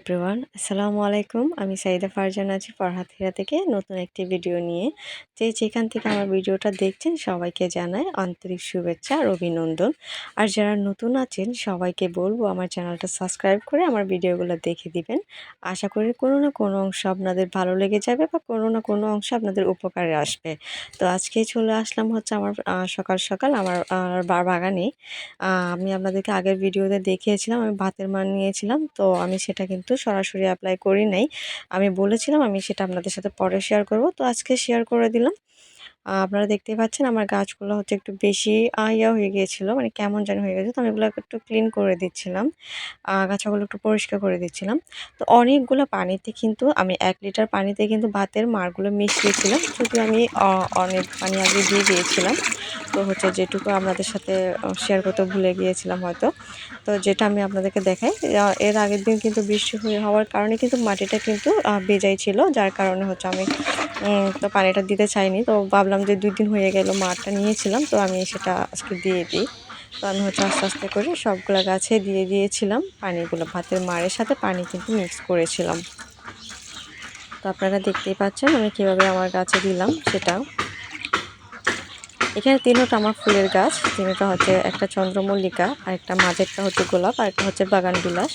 Everyone, আসসালামু আলাইকুম। আমি সাইদা ফারজানা আছি ফরহাদ হিরা থেকে নতুন একটি ভিডিও নিয়ে। যেখান থেকে আমার ভিডিওটা দেখছেন সবাইকে জানাই আন্তরিক শুভেচ্ছা আর অভিনন্দন। আর যারা নতুন আছেন সবাইকে বলবো আমার চ্যানেলটা সাবস্ক্রাইব করে আমার ভিডিওগুলো দেখে দিবেন। আশা করি কোনো না কোনো অংশ আপনাদের ভালো লেগে যাবে বা কোনো না কোনো অংশ আপনাদের উপকারে আসবে। তো আজকে চলে আসলাম হচ্ছে আমার সকাল সকাল আমার বাগানে। আমি আপনাদেরকে আগের ভিডিওতে দেখিয়েছিলাম আমি ভাতের মাড় নিয়েছিলাম। তো আমি সেটা কিন্তু সরাসরি এপ্লাই করি নাই। আমি বলেছিলাম আমি সেটা আপনাদের সাথে পরে শেয়ার করব। তো আজকে শেয়ার করে দিলাম। আপনারা দেখতেই পাচ্ছেন আমার গাছগুলো হচ্ছে একটু বেশি ইয়া হয়ে গিয়েছিল, মানে কেমন জানি হয়ে গেছে। তো আমি এগুলো একটু ক্লিন করে দিচ্ছিলাম। গাছাগুলো একটু পরিষ্কার করে দিচ্ছিলাম। তো অনেকগুলো পানিতে কিন্তু আমি ১ লিটার পানিতে কিন্তু ভাতের মাড়গুলো মিশিয়েছিলাম। যদিও আমি অনেক পানি আগে দিয়ে দিয়েছিলাম। তো হচ্ছে যেটুকু আপনাদের সাথে শেয়ার করতে ভুলে গিয়েছিলাম হয়তো। তো যেটা আমি আপনাদেরকে দেখাই, এর আগের দিন কিন্তু বৃষ্টি হওয়ার কারণে কিন্তু মাটিটা কিন্তু ভেজাই ছিল। যার কারণে হচ্ছে আমি তো পানিটা দিতে চাইনি। তো ভাবলাম যে ২ দিন হয়ে গেল মাড়টা নিয়েছিলাম, তো আমি সেটা আজকে দিয়ে দিই। তো আমি হচ্ছে আস্তে আস্তে করে সবগুলা গাছে দিয়ে দিয়েছিলাম পানিগুলো। ভাতের মাড়ের সাথে পানি কিন্তু মিক্স করেছিলাম। তো আপনারা দেখতেই পাচ্ছেন আমি কিভাবে আমার গাছে দিলাম সেটা। এখানে ৩টা আমার ফুলের গাছ। ৩টা হচ্ছে একটা চন্দ্রমল্লিকা, আরেকটা মাঝেরটা হচ্ছে গোলাপ, আরেকটা হচ্ছে বাগান বিলাস।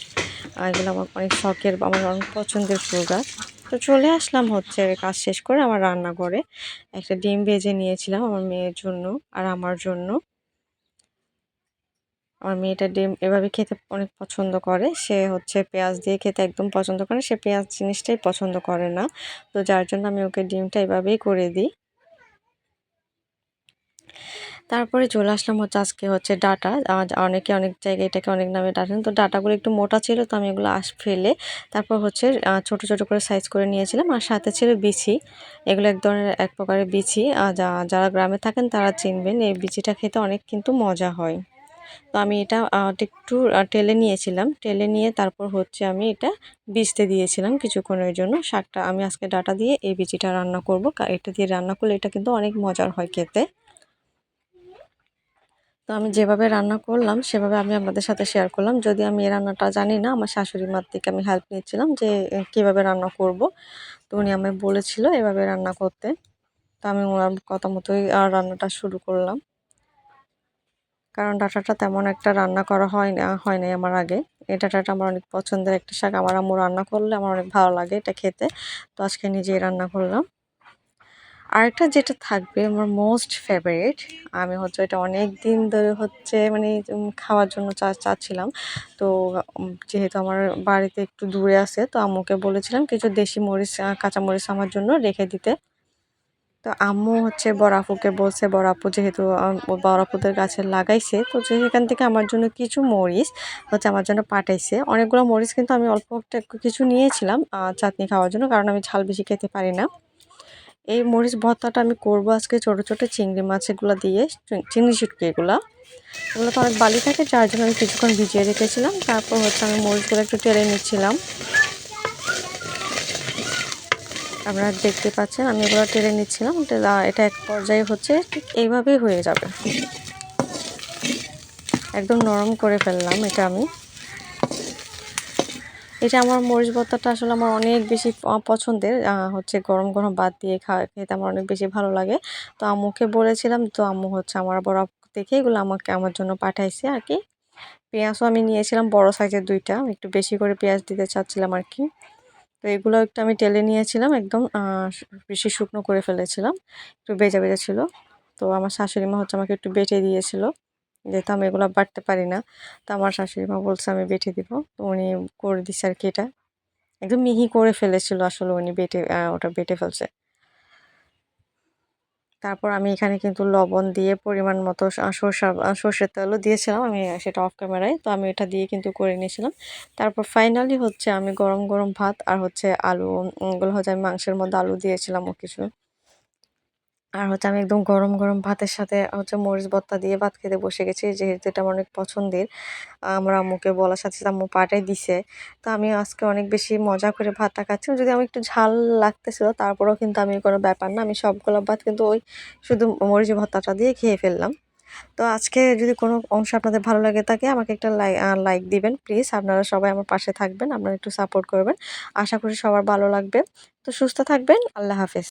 এগুলো আমার অনেক শখের, আমার অনেক পছন্দের ফুল গাছ। তো চলে আসলাম হচ্ছে কাজ শেষ করে আমার রান্নাঘরে। একটা ডিম ভেজে নিয়েছিলাম আমার মেয়ের জন্য আর আমার জন্য। আমার মেয়েটা ডিম এভাবে খেতে অনেক পছন্দ করে। সে হচ্ছে পেঁয়াজ দিয়ে খেতে একদম পছন্দ করে। সে পেঁয়াজ জিনিসটাই পছন্দ করে না। তো যার জন্য আমি ওকে ডিমটা এভাবেই করে দিই। তারপরে চলে আসলাম হচ্ছে আজকে হচ্ছে ডাটা। অনেকে অনেক জায়গায় এটাকে অনেক নামে ডাকেন। তো ডাটাগুলো একটু মোটা ছিল, তো আমি এগুলো ফেলে তারপর হচ্ছে ছোট ছোট করে সাইজ করে নিয়েছিলাম। আর সাথে ছিল বিচি। এগুলো এক প্রকারের বিচি। যারা গ্রামে থাকেন তারা চিনবেন। এই বিচিটা খেতে অনেক কিন্তু মজা হয়। তো আমি এটা একটু টেলে নিয়েছিলাম। টেলে নিয়ে তারপর হচ্ছে আমি এটা ভিজতে দিয়েছিলাম কিছুক্ষণের জন্য। শাকটা আমি আজকে ডাটা দিয়ে এই বিচিটা রান্না করব। এটা দিয়ে রান্না করলে এটা কিন্তু অনেক মজার হয় খেতে। তো আমি যেভাবে রান্না করলাম সেভাবে আমি আপনাদের সাথে শেয়ার করলাম। যদি আমি এই রান্নাটা জানি না, আমার শাশুড়ি মার থেকে আমি হেল্প নিচ্ছিলাম যে কিভাবে রান্না করব। তো উনি আমায় বলেছিল এভাবে রান্না করতে। তো আমি ওনার কথা মতোই রান্নাটা শুরু করলাম। কারণ ডাঁটাটা তেমন একটা রান্না করা হয় নাই আমার আগে। এই ডাঁটাটা আমার অনেক পছন্দের একটা শাক। আমার আম্মু রান্না করলে আমার অনেক ভালো লাগে এটা খেতে। তো আজকে নিজেই রান্না করলাম। আরেকটা যেটা থাকবে আমার মোস্ট ফেভারিট, আমি হচ্ছে এটা অনেক দিন ধরে হচ্ছে মানে খাওয়ার জন্য চাচ্ছিলাম। তো যেহেতু আমার বাড়িতে একটু দূরে আছে, তো আম্মুকে বলেছিলাম কিছু দেশি মরিচ, কাঁচামরিচ আমার জন্য রেখে দিতে। তো আম্মু হচ্ছে বড় আপুকে বলছে, বড় আপু যেহেতু বড় আপুদের গাছে লাগাইছে, তো সেখান থেকে আমার জন্য কিছু মরিচ হচ্ছে আমার জন্য পাঠাইছে। অনেকগুলো মরিচ কিন্তু আমি অল্প একটা কিছু নিয়েছিলাম চাটনি খাওয়ার জন্য, কারণ আমি ঝাল বেশি খেতে পারি না। এই মরিচ ভর্তাটা আমি করব আজকে ছোট ছোট চিংড়ি মাছ এগুলো দিয়ে, চিংড়ি শুটকি এগুলো তো অনেক বালি থাকে, যার জন্য আমি কিছুক্ষণ ভিজিয়ে রেখেছিলাম। তারপর হচ্ছে আমি মরিচগুলো একটু টেলে নিচ্ছিলাম। আপনারা দেখতে পাচ্ছেন আমি এগুলো টেলে নিচ্ছিলাম। এটা এক পর্যায়ে হচ্ছে ঠিক এইভাবেই হয়ে যাবে। একদম নরম করে ফেললাম এটা আমি। এটা আমার মরিচ ভর্তাটা আসলে আমার অনেক বেশি পছন্দের। হচ্ছে গরম গরম ভাত দিয়ে খেতে আমার অনেক বেশি ভালো লাগে। তো আম্মুকে বলেছিলাম, তো আম্মু হচ্ছে আমার বড় আপু দেখে এগুলো আমার জন্য পাঠাইছে আর কি। পেঁয়াজও আমি নিয়েছিলাম বড় সাইজের ২টা, একটু বেশি করে পেঁয়াজ দিতে চাচ্ছিলাম আর কি। তো এগুলো একটু আমি টেলে নিয়েছিলাম, একদম বেশি শুকনো করে ফেলেছিলাম, একটু ভেজা ভেজা ছিল। তো আমার শাশুড়ি মা হচ্ছে আমাকে একটু বেটে দিয়েছিল, যেহেতু আমি এগুলো বাটতে পারি না। তো আমার শাশুড়ি মা বলছে আমি বেটে দিব, তো উনি করে দিচ্ছে আর কি। এটা একদম মিহি করে ফেলেছিল আসলে, উনি ওটা বেটে ফেলছে। তারপর আমি এখানে কিন্তু লবণ দিয়ে পরিমাণ মতো সর্ষের তেলও দিয়েছিলাম আমি, সেটা অফ ক্যামেরায়। তো আমি এটা দিয়ে কিন্তু করে নিয়েছিলাম। তারপর ফাইনালি হচ্ছে আমি গরম গরম ভাত আর হচ্ছে আলু, এগুলো হচ্ছে আমি মাংসের মধ্যে আলু দিয়েছিলাম ও কিছু। আর হচ্ছে আমি একদম গরম গরম ভাতের সাথে হচ্ছে মরিচ ভর্তা দিয়ে ভাত খেতে বসে গেছি, যেহেতু এটা আমার অনেক পছন্দের। আমার আম্মুকে বলার সাথে সাথে আম্মু পাঠাই দিছে। তো আমি আজকে অনেক বেশি মজা করে ভাতটা খাচ্ছি। যদি আমার একটু ঝাল লাগতেছিল, তারপরেও কিন্তু আমি কোনো ব্যাপার না, আমি সবগুলো ভাত কিন্তু ওই শুধু মরিচ ভর্তাটা দিয়ে খেয়ে ফেললাম। তো আজকে যদি কোনো অংশ আপনাদের ভালো লাগে থাকে আমাকে একটা লাইক দিবেন প্লিজ। আপনারা সবাই আমার পাশে থাকবেন, আপনারা একটু সাপোর্ট করবেন। আশা করি সবার ভালো লাগবে। তো সুস্থ থাকবেন। আল্লাহ হাফেজ।